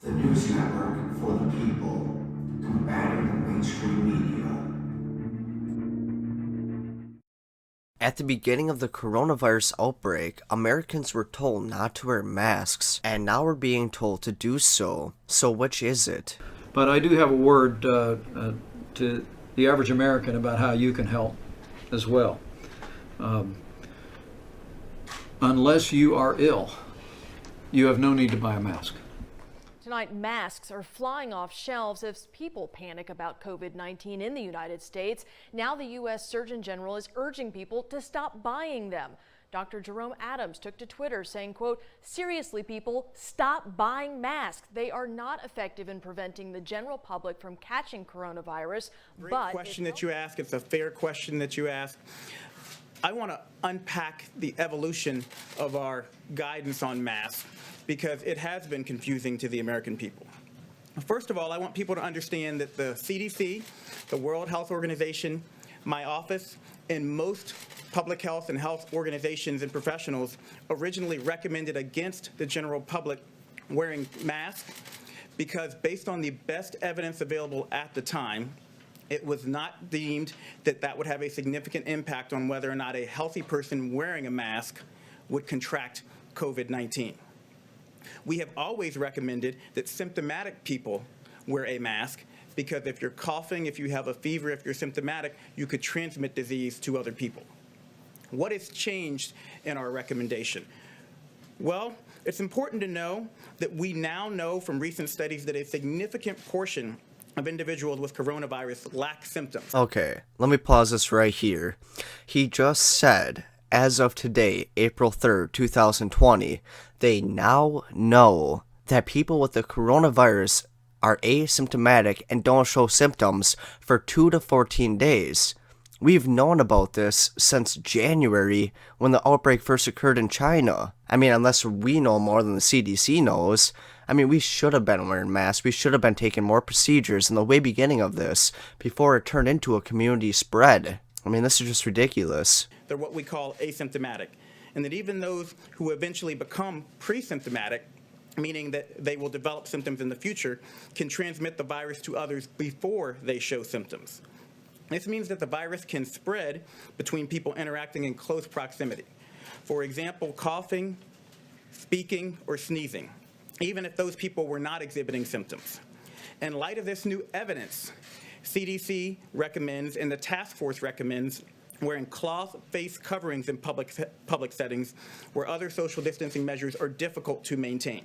the news network for the people, combating the mainstream media. At the beginning of the coronavirus outbreak, Americans were told not to wear masks, and now we're being told to do so. So which is it? But I do have a word to the average American about how you can help as well. Unless you are ill, you have no need to buy a mask. Tonight, masks are flying off shelves as people panic about COVID-19 in the United States. Now the U.S. Surgeon General is urging people to stop buying them. Dr. Jerome Adams took to Twitter saying, quote, "Seriously, people, stop buying masks. They are not effective in preventing the general public from catching coronavirus." Great question that you ask. It's a fair question that you ask. I want to unpack the evolution of our guidance on masks because it has been confusing to the American people. First of all, I want people to understand that the CDC, the World Health Organization, my office, and most public health and health organizations and professionals originally recommended against the general public wearing masks because based on the best evidence available at the time, it was not deemed that that would have a significant impact on whether or not a healthy person wearing a mask would contract COVID-19. We have always recommended that symptomatic people wear a mask because if you're coughing, if you have a fever, if you're symptomatic, you could transmit disease to other people. What has changed in our recommendation? Well, it's important to know that we now know from recent studies that a significant portion of individuals with coronavirus lack symptoms. Okay, let me pause this right here. He just said, as of today, April 3rd, 2020, they now know that people with the coronavirus are asymptomatic and don't show symptoms for 2 to 14 days. We've known about this since January when the outbreak first occurred in China. I mean, unless we know more than the CDC knows. I mean, we should have been wearing masks. We should have been taking more procedures in the way beginning of this before it turned into a community spread. I mean, this is just ridiculous. They're what we call asymptomatic. And that even those who eventually become pre-symptomatic, meaning that they will develop symptoms in the future, can transmit the virus to others before they show symptoms. This means that the virus can spread between people interacting in close proximity. For example, coughing, speaking, or sneezing, even if those people were not exhibiting symptoms. In light of this new evidence, CDC recommends and the task force recommends wearing cloth face coverings in public settings where other social distancing measures are difficult to maintain.